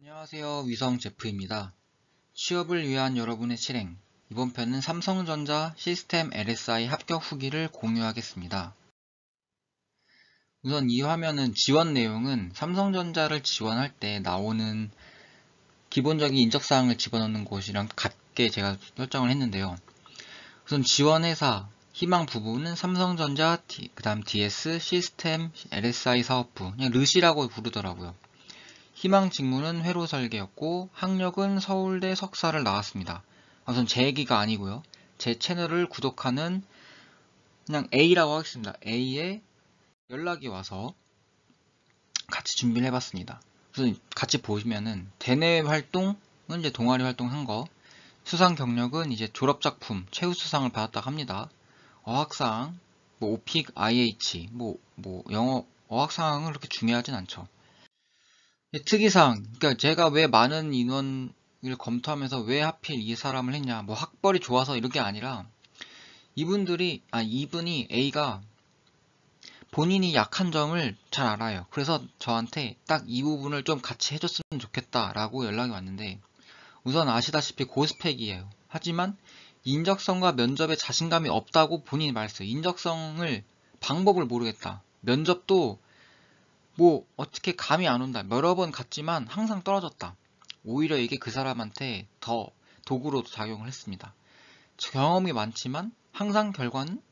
안녕하세요. 위성 제프입니다. 취업을 위한 여러분의 실행. 이번 편은 삼성전자 시스템 LSI 합격 후기를 공유하겠습니다. 우선 이 화면은 지원 내용은 삼성전자를 지원할 때 나오는 기본적인 인적사항을 집어넣는 곳이랑 같게 제가 설정을 했는데요. 우선 지원회사, 희망 부분은 삼성전자, 그 다음 DS, 시스템, LSI 사업부, 그냥 르시라고 부르더라고요. 희망 직무는 회로 설계였고 학력은 서울대 석사를 나왔습니다. 우선 제 얘기가 아니고요. 제 채널을 구독하는 그냥 A라고 하겠습니다. A에 연락이 와서 같이 준비를 해봤습니다. 우선 같이 보시면은 대내 활동은 이제 동아리 활동한 거, 수상 경력은 이제 졸업작품 최우수상을 받았다 합니다. 어학사항, 뭐 오픽, IH, 뭐 영어 어학사항은 그렇게 중요하진 않죠. 특이사항, 그러니까 제가 왜 많은 인원을 검토하면서 왜 하필 이 사람을 했냐, 뭐 학벌이 좋아서 이런 게 아니라 이분이 A가 본인이 약한 점을 잘 알아요. 그래서 저한테 딱 이 부분을 좀 같이 해줬으면 좋겠다라고 연락이 왔는데 우선 아시다시피 고스펙이에요. 하지만 인적성과 면접에 자신감이 없다고 본인이 말했어요. 인적성을 방법을 모르겠다. 면접도 뭐 어떻게 감이 안 온다. 여러 번 갔지만 항상 떨어졌다. 오히려 이게 그 사람한테 더 도구로 작용을 했습니다. 경험이 많지만 항상 결과는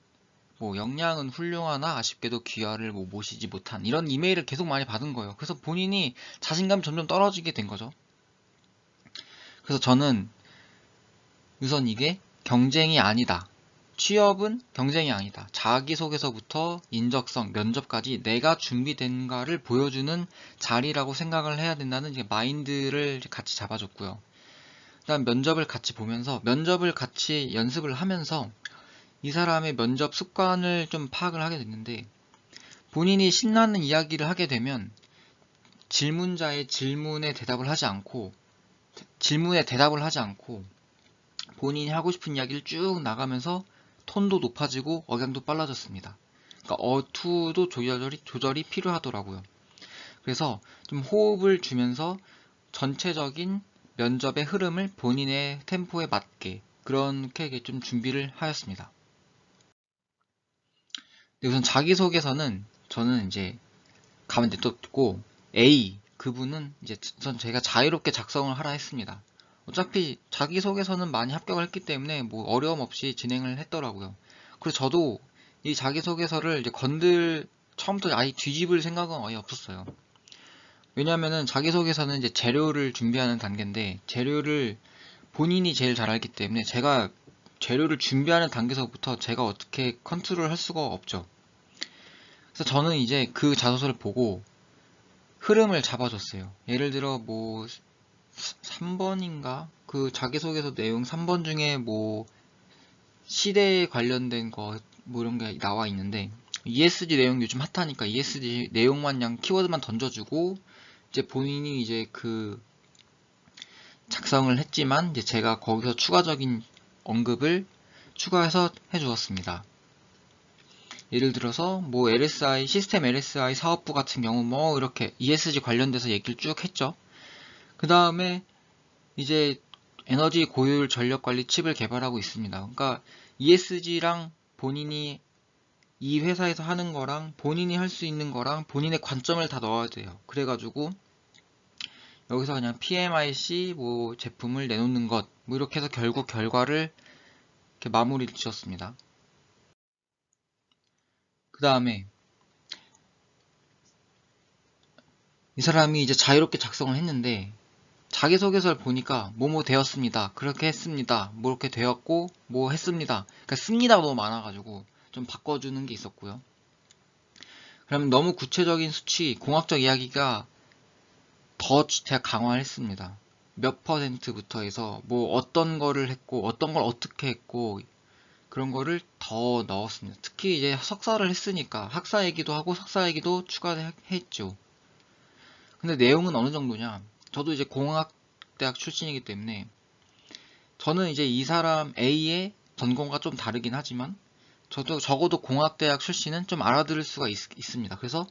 뭐 역량은 훌륭하나 아쉽게도 귀하를 뭐 모시지 못한 이런 이메일을 계속 많이 받은 거예요. 그래서 본인이 자신감이 점점 떨어지게 된 거죠. 그래서 저는 우선 이게 경쟁이 아니다. 취업은 경쟁이 아니다. 자기소개서부터 인적성, 면접까지 내가 준비된가를 보여주는 자리라고 생각을 해야 된다는 마인드를 같이 잡아줬고요. 그다음 면접을 같이 보면서 면접을 같이 연습을 하면서 이 사람의 면접 습관을 좀 파악을 하게 됐는데 본인이 신나는 이야기를 하게 되면 질문자의 질문에 대답을 하지 않고 본인이 하고 싶은 이야기를 쭉 나가면서 톤도 높아지고 억양도 빨라졌습니다. 그러니까 어투도 조절이 필요하더라고요. 그래서 좀 호흡을 주면서 전체적인 면접의 흐름을 본인의 템포에 맞게 그렇게 좀 준비를 하였습니다. 우선 자기소개서는 저는 이제 가만 냅뒀고 A 그분은 이제 우선 제가 자유롭게 작성을 하라 했습니다. 어차피 자기소개서는 많이 합격을 했기 때문에 뭐 어려움 없이 진행을 했더라고요. 그래서 저도 이 자기소개서를 이제 처음부터 아예 뒤집을 생각은 아예 없었어요. 왜냐면은 자기소개서는 이제 재료를 준비하는 단계인데 재료를 본인이 제일 잘 알기 때문에 제가 재료를 준비하는 단계에서부터 제가 어떻게 컨트롤 할 수가 없죠. 그래서 저는 이제 그 자소서를 보고 흐름을 잡아줬어요. 예를 들어 뭐 3번인가? 그 자기소개서 내용 3번 중에 뭐 시대에 관련된 거 뭐 이런 게 나와 있는데 ESG 내용 요즘 핫하니까 ESG 내용만 그냥 키워드만 던져주고 이제 본인이 이제 그 작성을 했지만 이제 제가 거기서 추가적인 언급을 추가해서 해주었습니다. 예를 들어서 뭐 LSI 시스템 LSI 사업부 같은 경우 뭐 이렇게 ESG 관련돼서 얘기를 쭉 했죠. 그 다음에 이제 에너지 고효율 전력 관리 칩을 개발하고 있습니다. 그러니까 ESG랑 본인이 이 회사에서 하는 거랑 본인이 할 수 있는 거랑 본인의 관점을 다 넣어야 돼요. 그래가지고 여기서 그냥 PMIC 뭐 제품을 내놓는 것 뭐 이렇게 해서 결국 결과를 이렇게 마무리를 지었습니다. 그 다음에 이 사람이 이제 자유롭게 작성을 했는데 자기소개서를 보니까 뭐뭐 되었습니다. 그렇게 했습니다. 뭐 이렇게 되었고 뭐 했습니다. 그러니까 씁니다가 너무 많아가지고 좀 바꿔주는 게 있었고요. 그러면 너무 구체적인 수치, 공학적 이야기가 더 제가 강화했습니다. 몇 퍼센트부터 해서 뭐 어떤 거를 했고 어떤 걸 어떻게 했고 그런 거를 더 넣었습니다. 특히 이제 석사를 했으니까 학사 얘기도 하고 석사 얘기도 추가했죠. 근데 내용은 어느 정도냐? 저도 이제 공학대학 출신이기 때문에 저는 이제 이 사람 A의 전공과 좀 다르긴 하지만 저도 적어도 공학대학 출신은 좀 알아들을 수가 있습니다. 그래서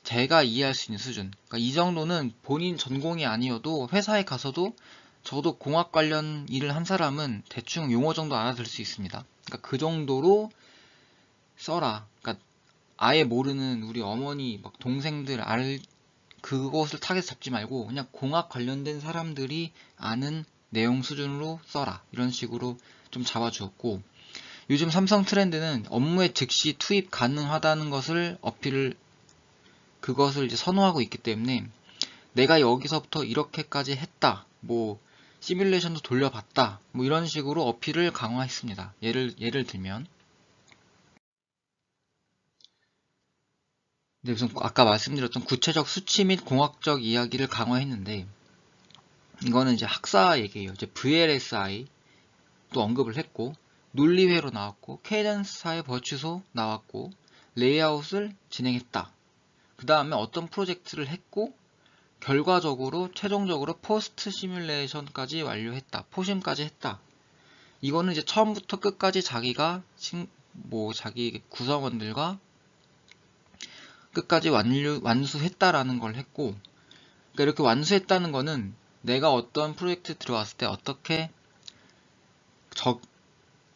제가 이해할 수 있는 수준. 그러니까 이 정도는 본인 전공이 아니어도 회사에 가서도 저도 공학 관련 일을 한 사람은 대충 용어 정도 알아들 수 있습니다. 그러니까 그 정도로 써라. 그러니까 아예 모르는 우리 어머니, 막 동생들 그것을 타겟 잡지 말고 그냥 공학 관련된 사람들이 아는 내용 수준으로 써라. 이런 식으로 좀 잡아주었고, 요즘 삼성 트렌드는 업무에 즉시 투입 가능하다는 것을 그것을 이제 선호하고 있기 때문에 내가 여기서부터 이렇게까지 했다. 뭐 시뮬레이션도 돌려봤다. 뭐 이런 식으로 어필을 강화했습니다. 예를 들면, 네, 우선 아까 말씀드렸던 구체적 수치 및 공학적 이야기를 강화했는데, 이거는 이제 학사 얘기예요. 이제 VLSI 또 언급을 했고, 논리회로 나왔고, 케이던스사의 버추소 나왔고, 레이아웃을 진행했다. 그 다음에 어떤 프로젝트를 했고, 결과적으로 최종적으로 포스트 시뮬레이션까지 완료했다. 포심까지 했다. 이거는 이제 처음부터 끝까지 자기가 자기 구성원들과 끝까지 완수했다라는 걸 했고, 그러니까 이렇게 완수했다는 거는 내가 어떤 프로젝트 들어왔을 때 어떻게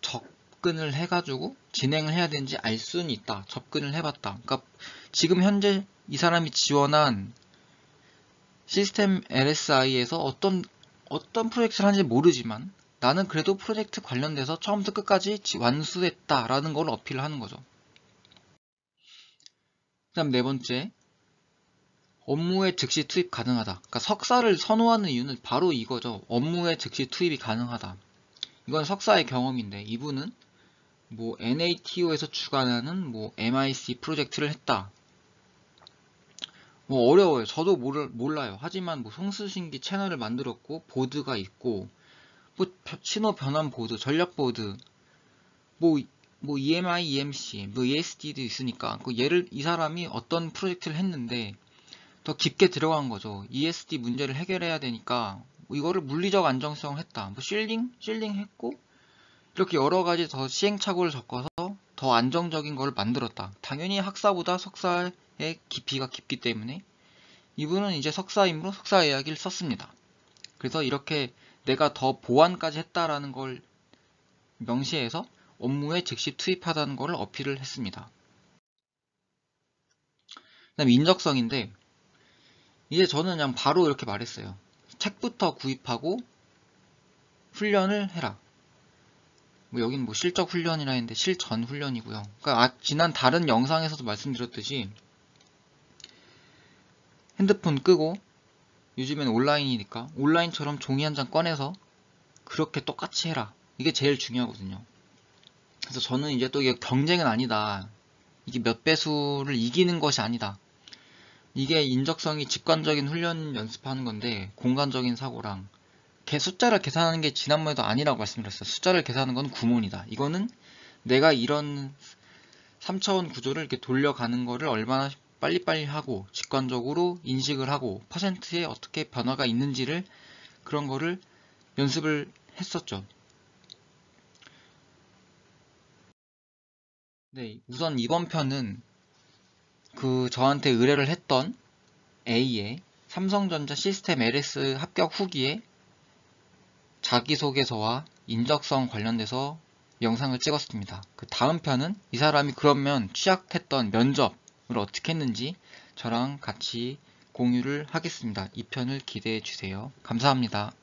접근을 해가지고 진행을 해야 되는지 알 수는 있다. 접근을 해봤다. 그러니까 지금 현재 이 사람이 지원한 시스템 LSI에서 어떤 프로젝트를 하는지 모르지만 나는 그래도 프로젝트 관련돼서 처음부터 끝까지 완수했다라는 걸 어필하는 거죠. 그 다음 네 번째, 업무에 즉시 투입 가능하다. 그러니까 석사를 선호하는 이유는 바로 이거죠. 업무에 즉시 투입이 가능하다. 이건 석사의 경험인데, 이분은 뭐 NATO에서 주관하는 뭐 MIC 프로젝트를 했다. 뭐 어려워요. 저도 몰라요. 하지만 뭐 송수신기 채널을 만들었고, 보드가 있고, 뭐 신호 변환 보드, 전력 보드, 뭐 EMI, EMC, 뭐 ESD도 있으니까 이 사람이 어떤 프로젝트를 했는데 더 깊게 들어간 거죠. ESD 문제를 해결해야 되니까 이거를 물리적 안정성을 했다. 뭐 쉴딩 했고, 이렇게 여러 가지 더 시행착오를 겪어서 더 안정적인 걸 만들었다. 당연히 학사보다 석사의 깊이가 깊기 때문에 이분은 이제 석사이므로 석사 이야기를 썼습니다. 그래서 이렇게 내가 더 보완까지 했다라는 걸 명시해서 업무에 즉시 투입하다는 걸 어필을 했습니다. 그다음 인적성인데, 이제 저는 그냥 바로 이렇게 말했어요. 책부터 구입하고 훈련을 해라. 뭐 여긴 뭐 실적 훈련이라 했는데 실전 훈련이고요. 그러니까 지난 다른 영상에서도 말씀드렸듯이 핸드폰 끄고, 요즘엔 온라인이니까 온라인처럼 종이 한 장 꺼내서 그렇게 똑같이 해라. 이게 제일 중요하거든요. 그래서 저는 이제 또 이게 경쟁은 아니다. 이게 몇 배수를 이기는 것이 아니다. 이게 인적성이 직관적인 훈련 연습하는 건데, 공간적인 사고랑 숫자를 계산하는 게 지난번에도 아니라고 말씀드렸어요. 숫자를 계산하는 건 구몬이다. 이거는 내가 이런 3차원 구조를 이렇게 돌려가는 거를 얼마나 빨리빨리 하고 직관적으로 인식을 하고 퍼센트에 어떻게 변화가 있는지를, 그런 거를 연습을 했었죠. 네, 우선 이번 편은 저한테 의뢰를 했던 A의 삼성전자 시스템 LS 합격 후기에 자기소개서와 인적성 관련돼서 영상을 찍었습니다. 그 다음 편은 이 사람이 그러면 취약했던 면접을 어떻게 했는지 저랑 같이 공유를 하겠습니다. 이 편을 기대해 주세요. 감사합니다.